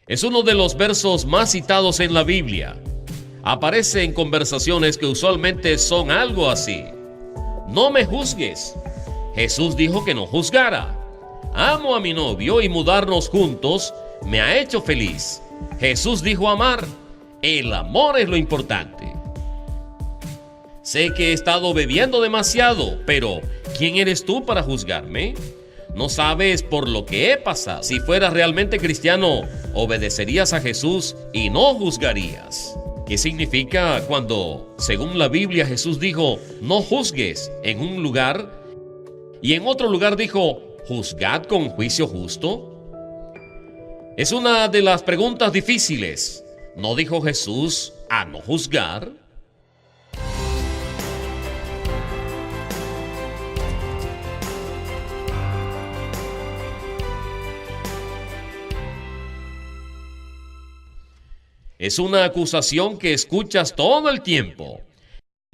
Es uno de los versos más citados en la Biblia. Aparece en conversaciones que usualmente son algo así. No me juzgues. Jesús dijo que no juzgara. Amo a mi novio y mudarnos juntos me ha hecho feliz. Jesús dijo amar. El amor es lo importante. Sé que he estado bebiendo demasiado, pero ¿quién eres tú para juzgarme? No sabes por lo que he pasado. Si fueras realmente cristiano, obedecerías a Jesús y no juzgarías. ¿Qué significa cuando, según la Biblia, Jesús dijo, no juzgues en un lugar y en otro lugar dijo, juzgad con juicio justo? Es una de las preguntas difíciles. ¿No dijo Jesús a no juzgar? Es una acusación que escuchas todo el tiempo.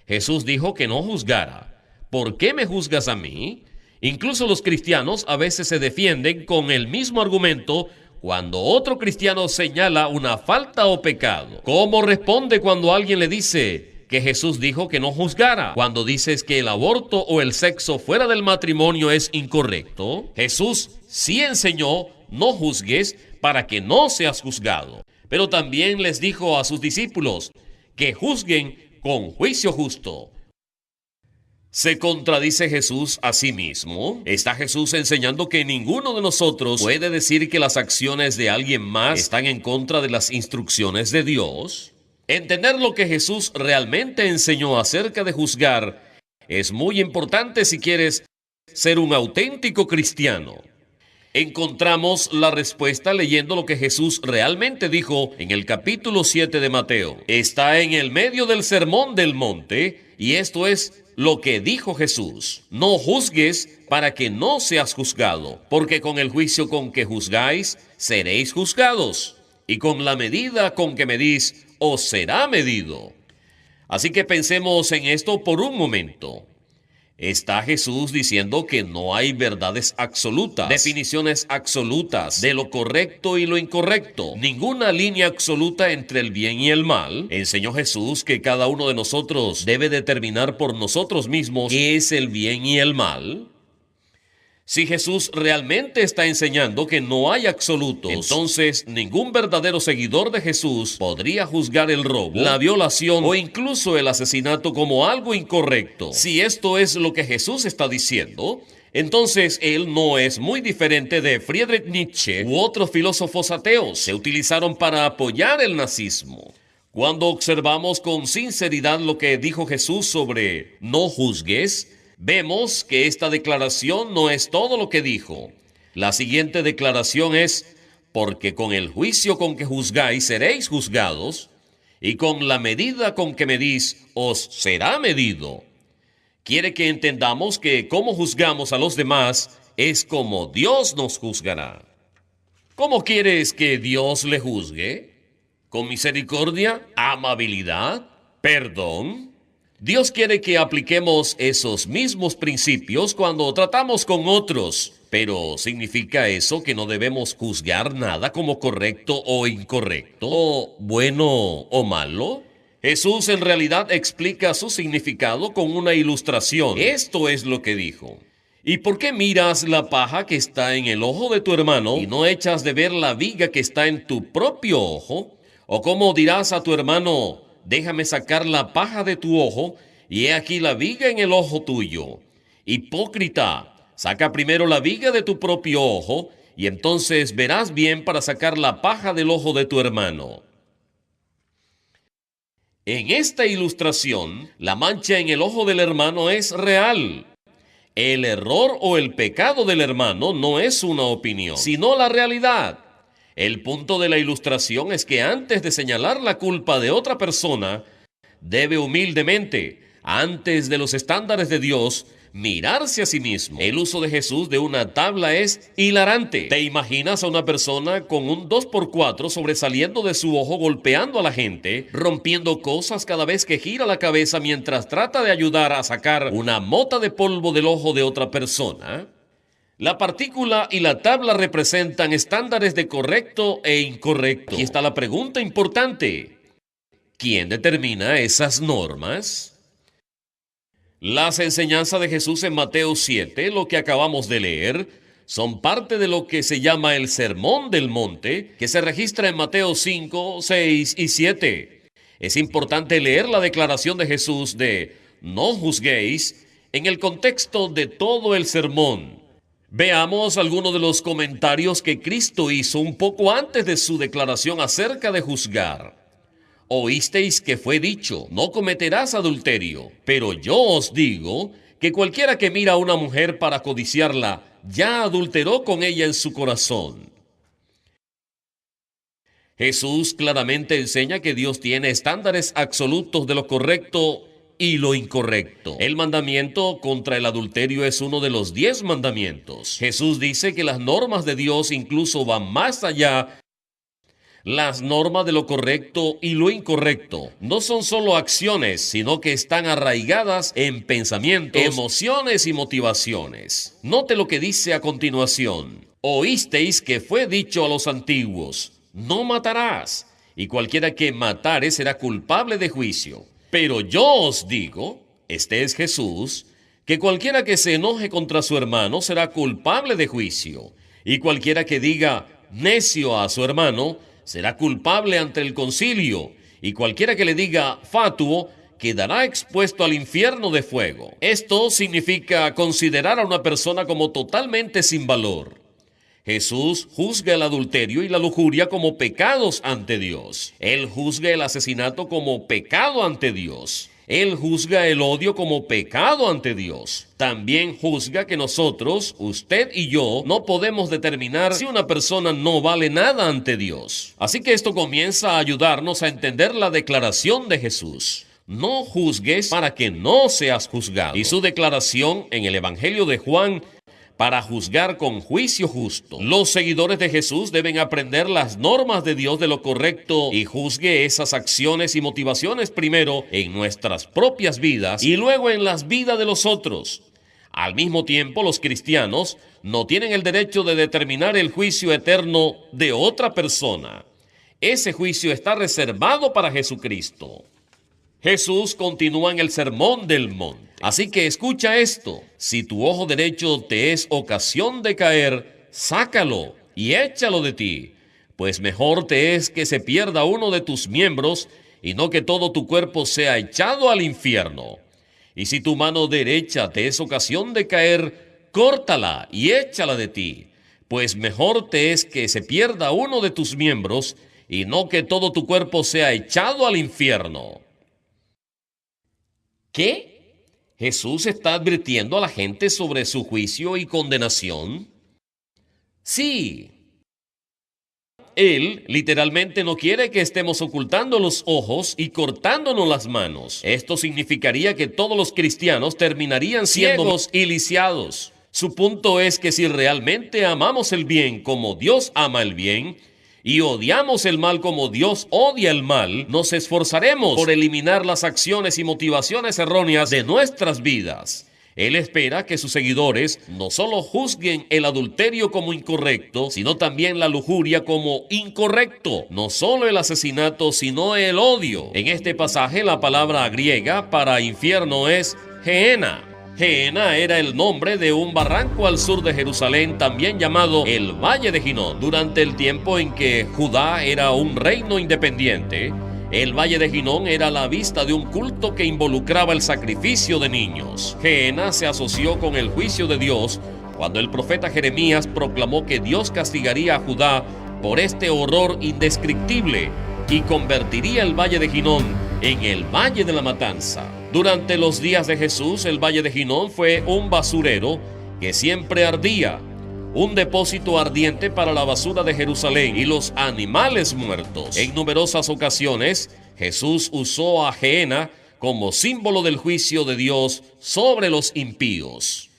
Jesús dijo que no juzgara. ¿Por qué me juzgas a mí? Incluso los cristianos a veces se defienden con el mismo argumento cuando otro cristiano señala una falta o pecado. ¿Cómo responde cuando alguien le dice que Jesús dijo que no juzgara? Cuando dices que el aborto o el sexo fuera del matrimonio es incorrecto, Jesús sí enseñó no juzgues para que no seas juzgado. Pero también les dijo a sus discípulos que juzguen con juicio justo. ¿Se contradice Jesús a sí mismo? ¿Está Jesús enseñando que ninguno de nosotros puede decir que las acciones de alguien más están en contra de las instrucciones de Dios? Entender lo que Jesús realmente enseñó acerca de juzgar es muy importante si quieres ser un auténtico cristiano. Encontramos la respuesta leyendo lo que Jesús realmente dijo en el capítulo 7 de Mateo. Está en el medio del Sermón del Monte y esto es lo que dijo Jesús. No juzgues para que no seas juzgado, porque con el juicio con que juzgáis, seréis juzgados, y con la medida con que medís, os será medido. Así que pensemos en esto por un momento. ¿Está Jesús diciendo que no hay verdades absolutas, definiciones absolutas de lo correcto y lo incorrecto, ninguna línea absoluta entre el bien y el mal? ¿Enseñó Jesús que cada uno de nosotros debe determinar por nosotros mismos qué es el bien y el mal? Si Jesús realmente está enseñando que no hay absolutos, entonces ningún verdadero seguidor de Jesús podría juzgar el robo, la violación o incluso el asesinato como algo incorrecto. Si esto es lo que Jesús está diciendo, entonces él no es muy diferente de Friedrich Nietzsche u otros filósofos ateos que se utilizaron para apoyar el nazismo. Cuando observamos con sinceridad lo que dijo Jesús sobre no juzgues, vemos que esta declaración no es todo lo que dijo. La siguiente declaración es, porque con el juicio con que juzgáis seréis juzgados, y con la medida con que medís os será medido. Quiere que entendamos que cómo juzgamos a los demás es como Dios nos juzgará. ¿Cómo quieres que Dios le juzgue? ¿Con misericordia, amabilidad, perdón? Dios quiere que apliquemos esos mismos principios cuando tratamos con otros, pero ¿significa eso que no debemos juzgar nada como correcto o incorrecto, o bueno o malo? Jesús en realidad explica su significado con una ilustración. Esto es lo que dijo. ¿Y por qué miras la paja que está en el ojo de tu hermano y no echas de ver la viga que está en tu propio ojo? ¿O cómo dirás a tu hermano, déjame sacar la paja de tu ojo, y he aquí la viga en el ojo tuyo? Hipócrita, saca primero la viga de tu propio ojo, y entonces verás bien para sacar la paja del ojo de tu hermano. En esta ilustración, la mancha en el ojo del hermano es real. El error o el pecado del hermano no es una opinión, sino la realidad. El punto de la ilustración es que antes de señalar la culpa de otra persona, debe humildemente, antes de los estándares de Dios, mirarse a sí mismo. El uso de Jesús de una tabla es hilarante. ¿Te imaginas a una persona con un 2x4 sobresaliendo de su ojo, golpeando a la gente, rompiendo cosas cada vez que gira la cabeza mientras trata de ayudar a sacar una mota de polvo del ojo de otra persona? La partícula y la tabla representan estándares de correcto e incorrecto. Aquí está la pregunta importante. ¿Quién determina esas normas? Las enseñanzas de Jesús en Mateo 7, lo que acabamos de leer, son parte de lo que se llama el Sermón del Monte, que se registra en Mateo 5, 6 y 7. Es importante leer la declaración de Jesús de "no juzguéis" en el contexto de todo el sermón. Veamos algunos de los comentarios que Cristo hizo un poco antes de su declaración acerca de juzgar. Oísteis que fue dicho, no cometerás adulterio, pero yo os digo que cualquiera que mira a una mujer para codiciarla, ya adulteró con ella en su corazón. Jesús claramente enseña que Dios tiene estándares absolutos de lo correcto y lo incorrecto. El mandamiento contra el adulterio es uno de los 10 mandamientos. Jesús dice que las normas de Dios incluso van más allá. Las normas de lo correcto y lo incorrecto no son solo acciones, sino que están arraigadas en pensamientos, emociones y motivaciones. Note lo que dice a continuación. Oísteis que fue dicho a los antiguos, no matarás, y cualquiera que matare será culpable de juicio. Pero yo os digo, este es Jesús, que cualquiera que se enoje contra su hermano será culpable de juicio, y cualquiera que diga necio a su hermano será culpable ante el concilio, y cualquiera que le diga fatuo quedará expuesto al infierno de fuego. Esto significa considerar a una persona como totalmente sin valor. Jesús juzga el adulterio y la lujuria como pecados ante Dios. Él juzga el asesinato como pecado ante Dios. Él juzga el odio como pecado ante Dios. También juzga que nosotros, usted y yo, no podemos determinar si una persona no vale nada ante Dios. Así que esto comienza a ayudarnos a entender la declaración de Jesús. No juzgues para que no seas juzgado. Y su declaración en el Evangelio de Juan, para juzgar con juicio justo. Los seguidores de Jesús deben aprender las normas de Dios de lo correcto y juzgue esas acciones y motivaciones primero en nuestras propias vidas y luego en las vidas de los otros. Al mismo tiempo, los cristianos no tienen el derecho de determinar el juicio eterno de otra persona. Ese juicio está reservado para Jesucristo. Jesús continúa en el Sermón del Monte. Así que escucha esto. Si tu ojo derecho te es ocasión de caer, sácalo y échalo de ti, pues mejor te es que se pierda uno de tus miembros y no que todo tu cuerpo sea echado al infierno. Y si tu mano derecha te es ocasión de caer, córtala y échala de ti, pues mejor te es que se pierda uno de tus miembros y no que todo tu cuerpo sea echado al infierno. ¿Qué? ¿Jesús está advirtiendo a la gente sobre su juicio y condenación? Sí. Él literalmente no quiere que estemos ocultando los ojos y cortándonos las manos. Esto significaría que todos los cristianos terminarían siendo y lisiados. Su punto es que si realmente amamos el bien como Dios ama el bien, y odiamos el mal como Dios odia el mal, nos esforzaremos por eliminar las acciones y motivaciones erróneas de nuestras vidas. Él espera que sus seguidores no solo juzguen el adulterio como incorrecto, sino también la lujuria como incorrecto. No solo el asesinato, sino el odio. En este pasaje, la palabra griega para infierno es Gehenna. Gehenna era el nombre de un barranco al sur de Jerusalén, también llamado el Valle de Ginón. Durante el tiempo en que Judá era un reino independiente, el Valle de Ginón era la vista de un culto que involucraba el sacrificio de niños. Gehenna se asoció con el juicio de Dios cuando el profeta Jeremías proclamó que Dios castigaría a Judá por este horror indescriptible y convertiría el Valle de Ginón en el Valle de la Matanza. Durante los días de Jesús, el Valle de Ginón fue un basurero que siempre ardía, un depósito ardiente para la basura de Jerusalén y los animales muertos. En numerosas ocasiones, Jesús usó a Gehenna como símbolo del juicio de Dios sobre los impíos.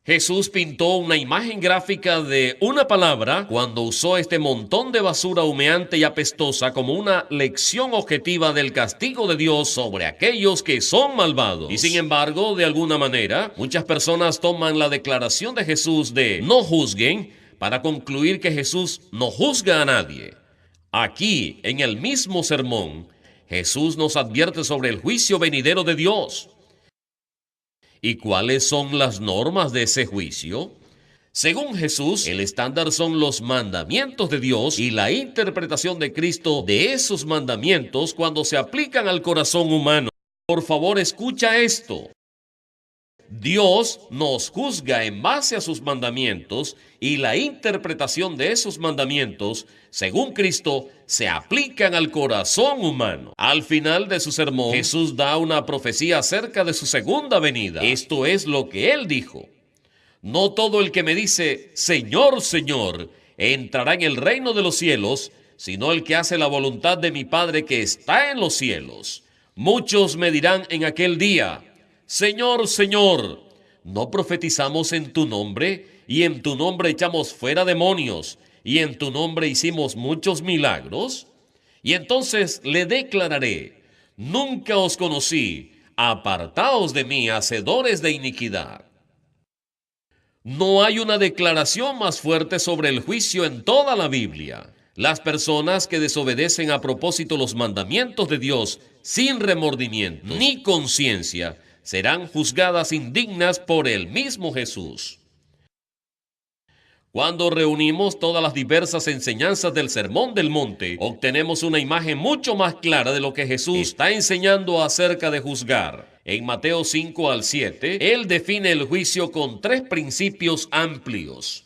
Jesús pintó una imagen gráfica de una palabra cuando usó este montón de basura humeante y apestosa como una lección objetiva del castigo de Dios sobre aquellos que son malvados. Y sin embargo, de alguna manera, muchas personas toman la declaración de Jesús de no juzguen para concluir que Jesús no juzga a nadie. Aquí, en el mismo sermón, Jesús nos advierte sobre el juicio venidero de Dios. ¿Y cuáles son las normas de ese juicio? Según Jesús, el estándar son los mandamientos de Dios y la interpretación de Cristo de esos mandamientos cuando se aplican al corazón humano. Por favor, escucha esto. Dios nos juzga en base a sus mandamientos y la interpretación de esos mandamientos, según Cristo, se aplican al corazón humano. Al final de su sermón, Jesús da una profecía acerca de su segunda venida. Esto es lo que él dijo. No todo el que me dice, Señor, Señor, entrará en el reino de los cielos, sino el que hace la voluntad de mi Padre que está en los cielos. Muchos me dirán en aquel día, Señor, Señor, ¿no profetizamos en tu nombre? Y en tu nombre echamos fuera demonios, y en tu nombre hicimos muchos milagros. Y entonces le declararé, nunca os conocí, apartaos de mí, hacedores de iniquidad. No hay una declaración más fuerte sobre el juicio en toda la Biblia. Las personas que desobedecen a propósito los mandamientos de Dios sin remordimiento ni conciencia serán juzgadas indignas por el mismo Jesús. Cuando reunimos todas las diversas enseñanzas del Sermón del Monte, obtenemos una imagen mucho más clara de lo que Jesús está enseñando acerca de juzgar. En Mateo 5 al 7, Él define el juicio con 3 principios amplios.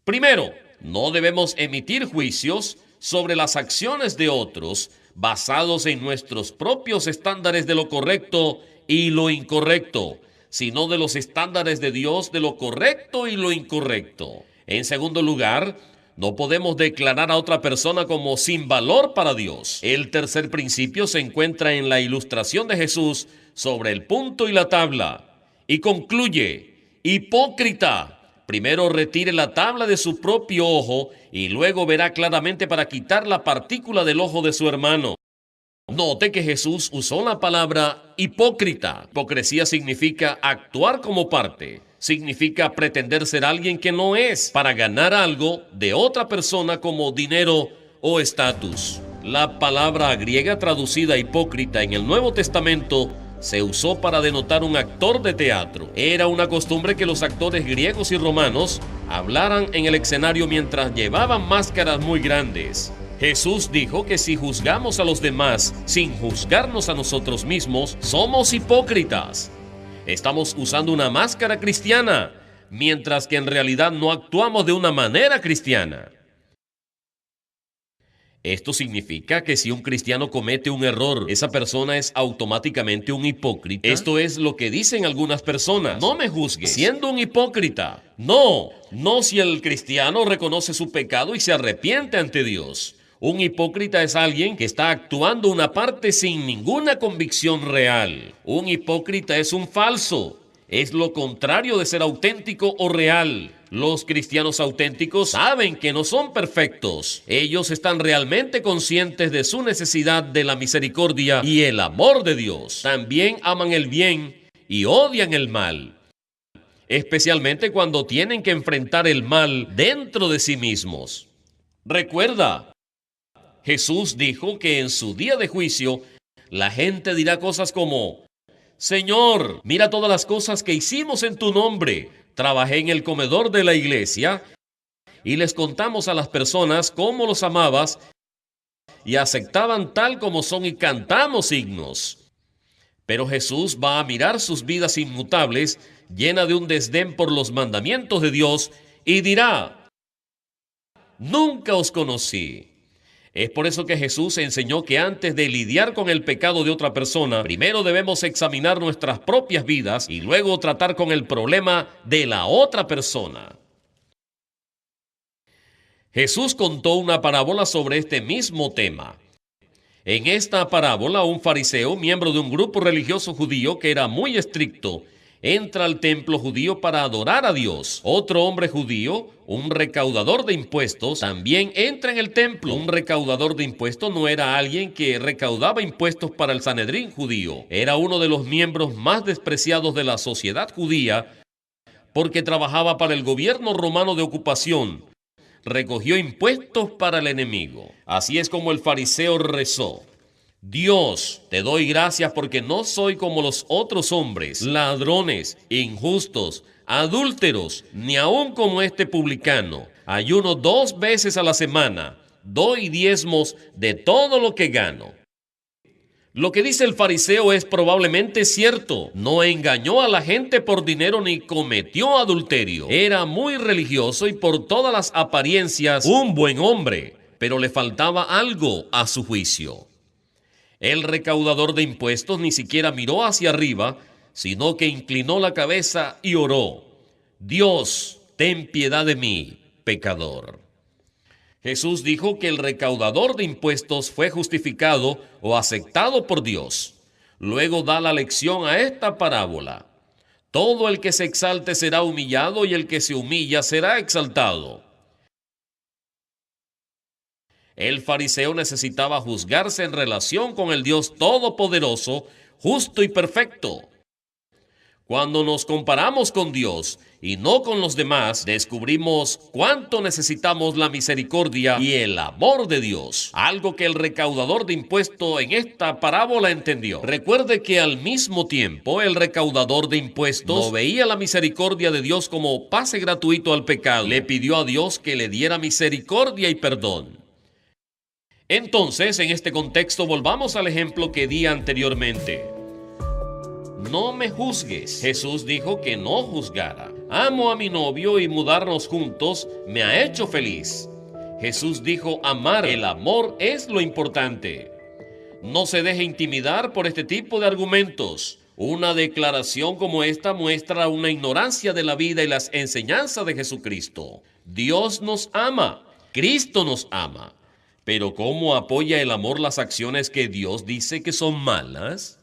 Primero, no debemos emitir juicios sobre las acciones de otros basados en nuestros propios estándares de lo correcto y lo incorrecto, sino de los estándares de Dios de lo correcto y lo incorrecto. En segundo lugar, no podemos declarar a otra persona como sin valor para Dios. El tercer principio se encuentra en la ilustración de Jesús sobre el punto y la tabla. Y concluye, hipócrita, primero retire la tabla de su propio ojo y luego verá claramente para quitar la partícula del ojo de su hermano. Note que Jesús usó la palabra hipócrita. Hipocresía significa actuar como parte. Significa pretender ser alguien que no es para ganar algo de otra persona como dinero o estatus. La palabra griega traducida hipócrita en el Nuevo Testamento se usó para denotar un actor de teatro. Era una costumbre que los actores griegos y romanos hablaran en el escenario mientras llevaban máscaras muy grandes. Jesús dijo que si juzgamos a los demás sin juzgarnos a nosotros mismos, somos hipócritas. Estamos usando una máscara cristiana, mientras que en realidad no actuamos de una manera cristiana. Esto significa que si un cristiano comete un error, esa persona es automáticamente un hipócrita. Esto es lo que dicen algunas personas. No me juzgues siendo un hipócrita. No si el cristiano reconoce su pecado y se arrepiente ante Dios. Un hipócrita es alguien que está actuando una parte sin ninguna convicción real. Un hipócrita es un falso. Es lo contrario de ser auténtico o real. Los cristianos auténticos saben que no son perfectos. Ellos están realmente conscientes de su necesidad de la misericordia y el amor de Dios. También aman el bien y odian el mal, especialmente cuando tienen que enfrentar el mal dentro de sí mismos. Recuerda, Jesús dijo que en su día de juicio, la gente dirá cosas como, Señor, mira todas las cosas que hicimos en tu nombre. Trabajé en el comedor de la iglesia y les contamos a las personas cómo los amabas y aceptaban tal como son y cantamos himnos. Pero Jesús va a mirar sus vidas inmutables, llena de un desdén por los mandamientos de Dios, y dirá, nunca os conocí. Es por eso que Jesús enseñó que antes de lidiar con el pecado de otra persona, primero debemos examinar nuestras propias vidas y luego tratar con el problema de la otra persona. Jesús contó una parábola sobre este mismo tema. En esta parábola, un fariseo, miembro de un grupo religioso judío que era muy estricto, entra al templo judío para adorar a Dios. Otro hombre judío, un recaudador de impuestos, también entra en el templo. Un recaudador de impuestos no era alguien que recaudaba impuestos para el Sanedrín judío. Era uno de los miembros más despreciados de la sociedad judía porque trabajaba para el gobierno romano de ocupación. Recogió impuestos para el enemigo. Así es como el fariseo rezó: Dios, te doy gracias porque no soy como los otros hombres, ladrones, injustos, adúlteros, ni aun como este publicano. Ayuno 2 veces a la semana, doy diezmos de todo lo que gano. Lo que dice el fariseo es probablemente cierto. No engañó a la gente por dinero ni cometió adulterio. Era muy religioso y por todas las apariencias un buen hombre, pero le faltaba algo a su juicio. El recaudador de impuestos ni siquiera miró hacia arriba, sino que inclinó la cabeza y oró: Dios, ten piedad de mí, pecador. Jesús dijo que el recaudador de impuestos fue justificado o aceptado por Dios. Luego da la lección a esta parábola: todo el que se exalte será humillado y el que se humilla será exaltado. El fariseo necesitaba juzgarse en relación con el Dios Todopoderoso, justo y perfecto. Cuando nos comparamos con Dios y no con los demás, descubrimos cuánto necesitamos la misericordia y el amor de Dios, algo que el recaudador de impuestos en esta parábola entendió. Recuerde que al mismo tiempo el recaudador de impuestos no veía la misericordia de Dios como pase gratuito al pecado. Le pidió a Dios que le diera misericordia y perdón. Entonces, en este contexto, volvamos al ejemplo que di anteriormente. No me juzgues. Jesús dijo que no juzgara. Amo a mi novio y mudarnos juntos me ha hecho feliz. Jesús dijo amar. El amor es lo importante. No se deje intimidar por este tipo de argumentos. Una declaración como esta muestra una ignorancia de la vida y las enseñanzas de Jesucristo. Dios nos ama. Cristo nos ama. Pero ¿cómo apoya el amor las acciones que Dios dice que son malas?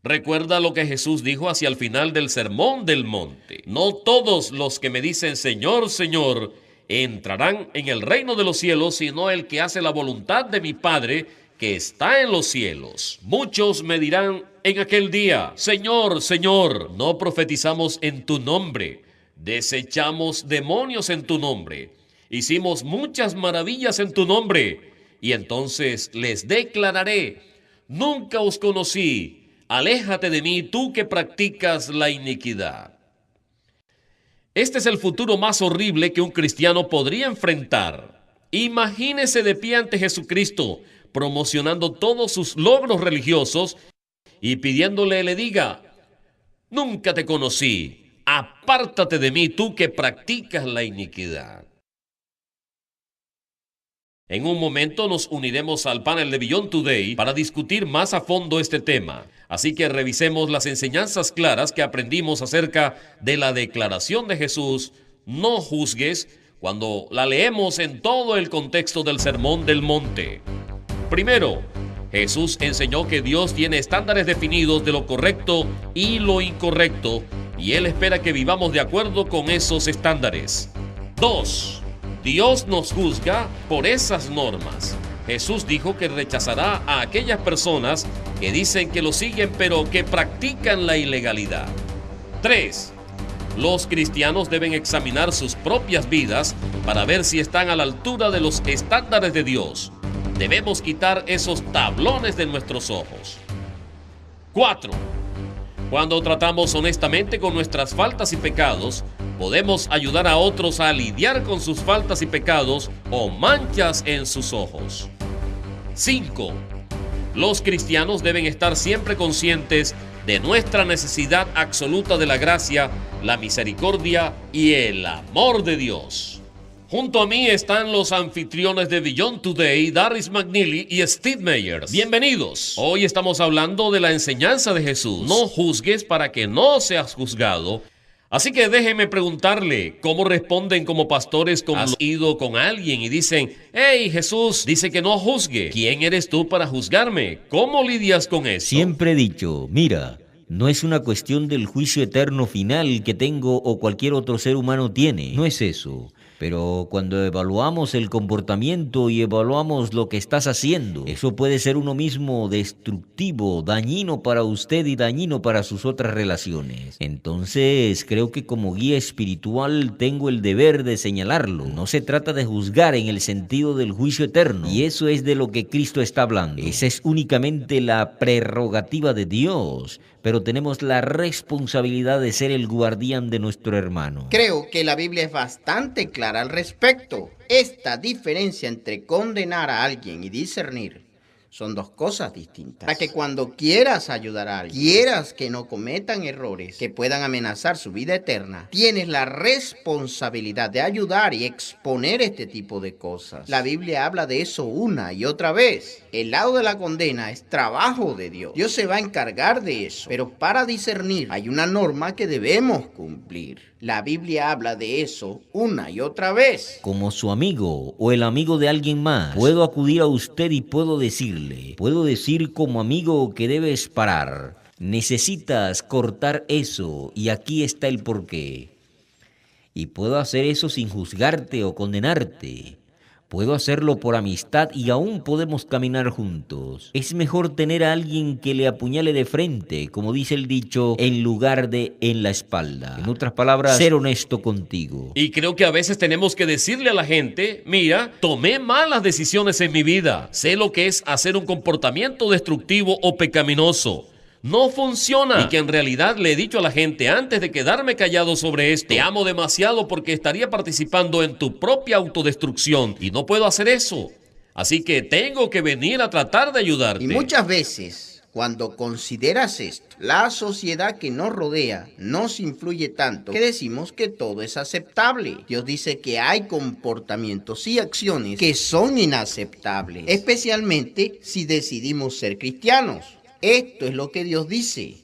Recuerda lo que Jesús dijo hacia el final del Sermón del Monte. No todos los que me dicen Señor, Señor, entrarán en el reino de los cielos, sino el que hace la voluntad de mi Padre que está en los cielos. Muchos me dirán en aquel día: Señor, Señor, no profetizamos en tu nombre, desechamos demonios en tu nombre, hicimos muchas maravillas en tu nombre. Y entonces les declararé: nunca os conocí, aléjate de mí, tú que practicas la iniquidad. Este es el futuro más horrible que un cristiano podría enfrentar. Imagínese de pie ante Jesucristo, promocionando todos sus logros religiosos y pidiéndole le diga: nunca te conocí, apártate de mí, tú que practicas la iniquidad. En un momento nos uniremos al panel de Beyond Today para discutir más a fondo este tema. Así que revisemos las enseñanzas claras que aprendimos acerca de la declaración de Jesús: no juzgues, cuando la leemos en todo el contexto del Sermón del Monte. Primero, Jesús enseñó que Dios tiene estándares definidos de lo correcto y lo incorrecto, y Él espera que vivamos de acuerdo con esos estándares. 2. Dios nos juzga por esas normas. Jesús dijo que rechazará a aquellas personas que dicen que lo siguen pero que practican la ilegalidad. 3. Los cristianos deben examinar sus propias vidas para ver si están a la altura de los estándares de Dios. Debemos quitar esos tablones de nuestros ojos. 4. Cuando tratamos honestamente con nuestras faltas y pecados, podemos ayudar a otros a lidiar con sus faltas y pecados o manchas en sus ojos. 5. Los cristianos deben estar siempre conscientes de nuestra necesidad absoluta de la gracia, la misericordia y el amor de Dios. Junto a mí están los anfitriones de Beyond Today, Darris McNeely y Steve Meyers. Bienvenidos. Hoy estamos hablando de la enseñanza de Jesús. No juzgues para que no seas juzgado. Así que déjenme preguntarle, ¿cómo responden como pastores cuando has ido con alguien y dicen: hey, Jesús dice que no juzgue? ¿Quién eres tú para juzgarme? ¿Cómo lidias con eso? Siempre he dicho, mira, No es una cuestión del juicio eterno final que tengo o cualquier otro ser humano tiene. No es eso. Pero cuando evaluamos el comportamiento y evaluamos lo que estás haciendo, eso puede ser uno mismo destructivo, dañino para usted y dañino para sus otras relaciones. Entonces, creo que como guía espiritual tengo el deber de señalarlo. No se trata de juzgar en el sentido del juicio eterno, y eso es de lo que Cristo está hablando. Esa es únicamente la prerrogativa de Dios, pero tenemos la responsabilidad de ser el guardián de nuestro hermano. Creo que la Biblia es bastante clara al respecto. Esta diferencia entre condenar a alguien y discernir son dos cosas distintas. Para que cuando quieras ayudar a alguien, quieras que no cometan errores que puedan amenazar su vida eterna, tienes la responsabilidad de ayudar y exponer este tipo de cosas. La Biblia habla de eso una y otra vez. El lado de la condena es trabajo de Dios. Dios se va a encargar de eso. Pero para discernir hay una norma que debemos cumplir. La Biblia habla de eso una y otra vez. Como su amigo o el amigo de alguien más, puedo acudir a usted y puedo decir como amigo que debes parar. Necesitas cortar eso y aquí está el porqué. Y puedo hacer eso sin juzgarte o condenarte. Puedo hacerlo por amistad y aún podemos caminar juntos. Es mejor tener a alguien que le apuñale de frente, como dice el dicho, en lugar de en la espalda. En otras palabras, ser honesto contigo. Y creo que a veces tenemos que decirle a la gente, mira, tomé malas decisiones en mi vida. Sé lo que es hacer un comportamiento destructivo o pecaminoso. No funciona. Y que en realidad le he dicho a la gente antes de quedarme callado sobre esto, te amo demasiado porque estaría participando en tu propia autodestrucción y no puedo hacer eso. Así que tengo que venir a tratar de ayudarte. Y muchas veces, cuando consideras esto, la sociedad que nos rodea nos influye tanto que decimos que todo es aceptable. Dios dice que hay comportamientos y acciones que son inaceptables, especialmente si decidimos ser cristianos. Esto es lo que Dios dice.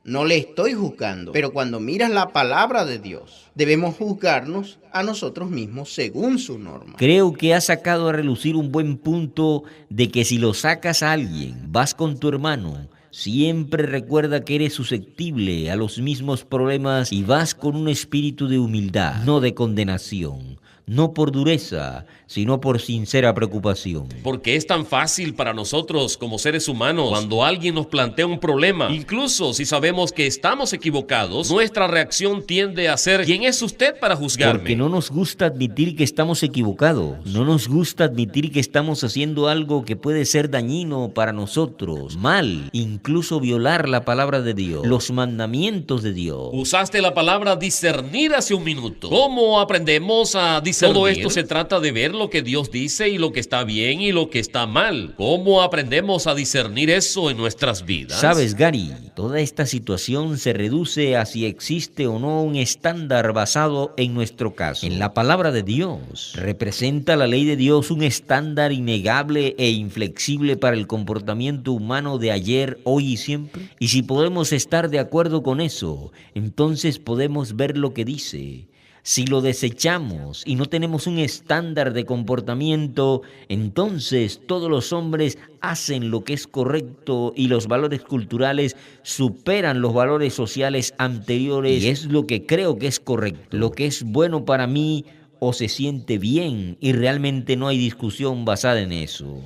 No le estoy juzgando, pero cuando miras la palabra de Dios, debemos juzgarnos a nosotros mismos según su norma. Creo que has sacado a relucir un buen punto de que si lo sacas a alguien, vas con tu hermano, siempre recuerda que eres susceptible a los mismos problemas y vas con un espíritu de humildad, no de condenación. No por dureza, sino por sincera preocupación. Porque es tan fácil para nosotros como seres humanos cuando alguien nos plantea un problema. Incluso si sabemos que estamos equivocados, nuestra reacción tiende a ser ¿quién es usted para juzgarme? Porque no nos gusta admitir que estamos equivocados. No nos gusta admitir que estamos haciendo algo que puede ser dañino para nosotros, mal, incluso violar la palabra de Dios, los mandamientos de Dios. Usaste la palabra discernir hace un minuto. ¿Cómo aprendemos a discernir? Todo esto se trata de ver lo que Dios dice y lo que está bien y lo que está mal. ¿Cómo aprendemos a discernir eso en nuestras vidas? Sabes, Gary, toda esta situación se reduce a si existe o no un estándar basado en nuestro caso, en la palabra de Dios. ¿Representa la ley de Dios un estándar innegable e inflexible para el comportamiento humano de ayer, hoy y siempre? Y si podemos estar de acuerdo con eso, entonces podemos ver lo que dice. Si lo desechamos y no tenemos un estándar de comportamiento, entonces todos los hombres hacen lo que es correcto y los valores culturales superan los valores sociales anteriores y es lo que creo que es correcto, lo que es bueno para mí o se siente bien y realmente no hay discusión basada en eso.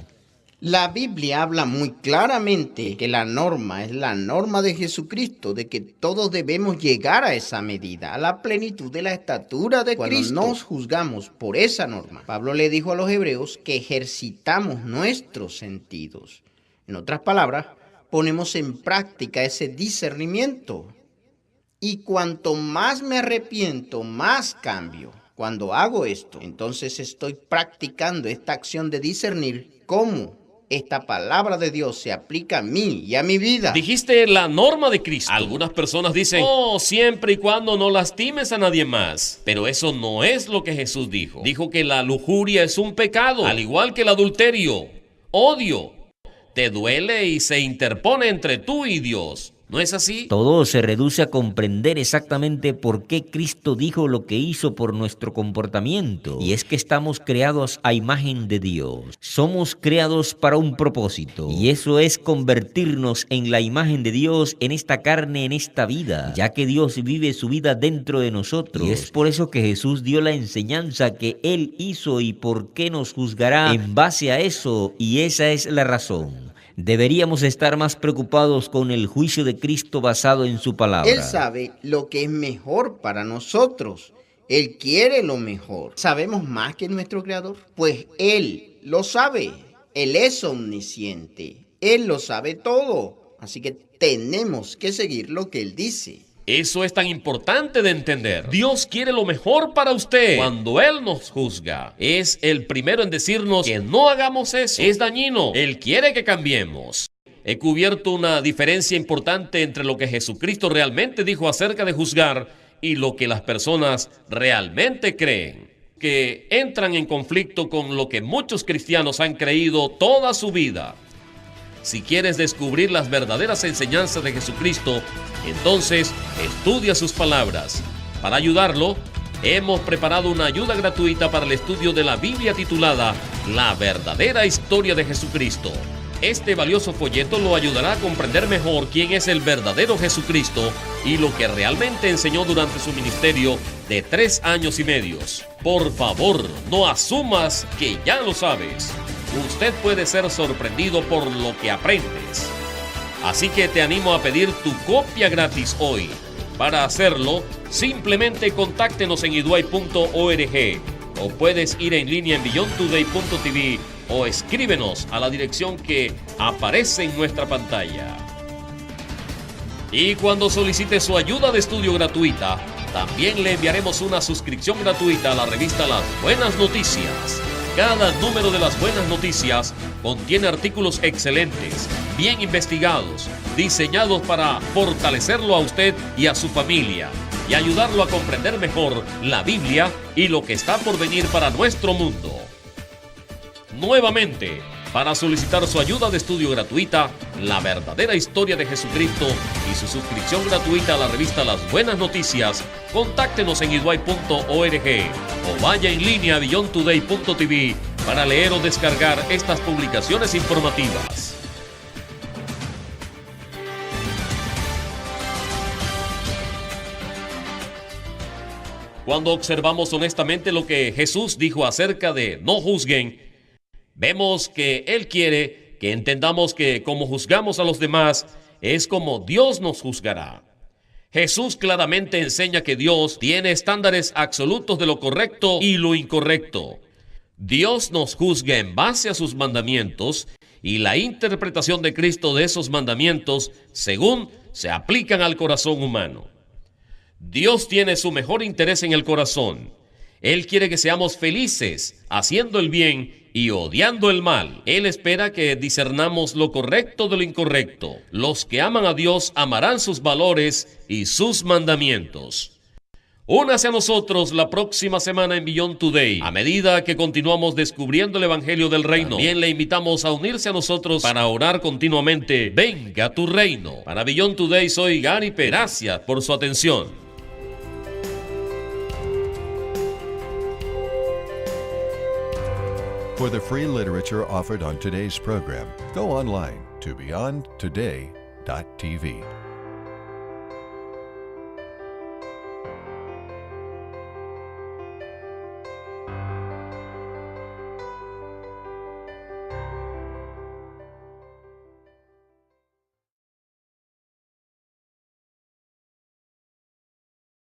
La Biblia habla muy claramente que la norma es la norma de Jesucristo, de que todos debemos llegar a esa medida, a la plenitud de la estatura de Cristo. Cuando nos juzgamos por esa norma, Pablo le dijo a los hebreos que ejercitamos nuestros sentidos. En otras palabras, ponemos en práctica ese discernimiento. Y cuanto más me arrepiento, más cambio. Cuando hago esto, entonces estoy practicando esta acción de discernir cómo esta palabra de Dios se aplica a mí y a mi vida. Dijiste la norma de Cristo. Algunas personas dicen, siempre y cuando no lastimes a nadie más. Pero eso no es lo que Jesús dijo. Dijo que la lujuria es un pecado, al igual que el adulterio. Odio. Te duele y se interpone entre tú y Dios. ¿No es así? Todo se reduce a comprender exactamente por qué Cristo dijo lo que hizo por nuestro comportamiento. Y es que estamos creados a imagen de Dios. Somos creados para un propósito. Y eso es convertirnos en la imagen de Dios en esta carne, en esta vida. Ya que Dios vive su vida dentro de nosotros. Y es por eso que Jesús dio la enseñanza que Él hizo y por qué nos juzgará en base a eso. Y esa es la razón. Deberíamos estar más preocupados con el juicio de Cristo basado en su palabra. Él sabe lo que es mejor para nosotros. Él quiere lo mejor. ¿Sabemos más que nuestro Creador? Pues Él lo sabe. Él es omnisciente. Él lo sabe todo. Así que tenemos que seguir lo que Él dice. Eso es tan importante de entender. Dios quiere lo mejor para usted. Cuando Él nos juzga, es el primero en decirnos que no hagamos eso. Es dañino. Él quiere que cambiemos. He cubierto una diferencia importante entre lo que Jesucristo realmente dijo acerca de juzgar y lo que las personas realmente creen, que entran en conflicto con lo que muchos cristianos han creído toda su vida. Si quieres descubrir las verdaderas enseñanzas de Jesucristo, entonces estudia sus palabras. Para ayudarlo, hemos preparado una ayuda gratuita para el estudio de la Biblia titulada La verdadera historia de Jesucristo. Este valioso folleto lo ayudará a comprender mejor quién es el verdadero Jesucristo y lo que realmente enseñó durante su ministerio de 3 años y medio. Por favor, no asumas que ya lo sabes. Usted puede ser sorprendido por lo que aprendes. Así que te animo a pedir tu copia gratis hoy. Para hacerlo, simplemente contáctenos en iduay.org o puedes ir en línea en beyondtoday.tv o escríbenos a la dirección que aparece en nuestra pantalla. Y cuando solicite su ayuda de estudio gratuita, también le enviaremos una suscripción gratuita a la revista Las Buenas Noticias. Cada número de Las Buenas Noticias contiene artículos excelentes, bien investigados, diseñados para fortalecerlo a usted y a su familia y ayudarlo a comprender mejor la Biblia y lo que está por venir para nuestro mundo. Nuevamente, para solicitar su ayuda de estudio gratuita, la verdadera historia de Jesucristo y su suscripción gratuita a la revista Las Buenas Noticias, contáctenos en iduay.org o vaya en línea a beyondtoday.tv para leer o descargar estas publicaciones informativas. Cuando observamos honestamente lo que Jesús dijo acerca de no juzguen, vemos que Él quiere que entendamos que como juzgamos a los demás, es como Dios nos juzgará. Jesús claramente enseña que Dios tiene estándares absolutos de lo correcto y lo incorrecto. Dios nos juzga en base a sus mandamientos y la interpretación de Cristo de esos mandamientos según se aplican al corazón humano. Dios tiene su mejor interés en el corazón. Él quiere que seamos felices, haciendo el bien y odiando el mal. Él espera que discernamos lo correcto de lo incorrecto. Los que aman a Dios amarán sus valores y sus mandamientos. Únase a nosotros la próxima semana en Beyond Today. A medida que continuamos descubriendo el Evangelio del Reino, también le invitamos a unirse a nosotros para orar continuamente. Venga tu reino. Para Beyond Today soy Gary Pérez. Gracias por su atención. For the free literature offered on today's program, go online to beyondtoday.tv.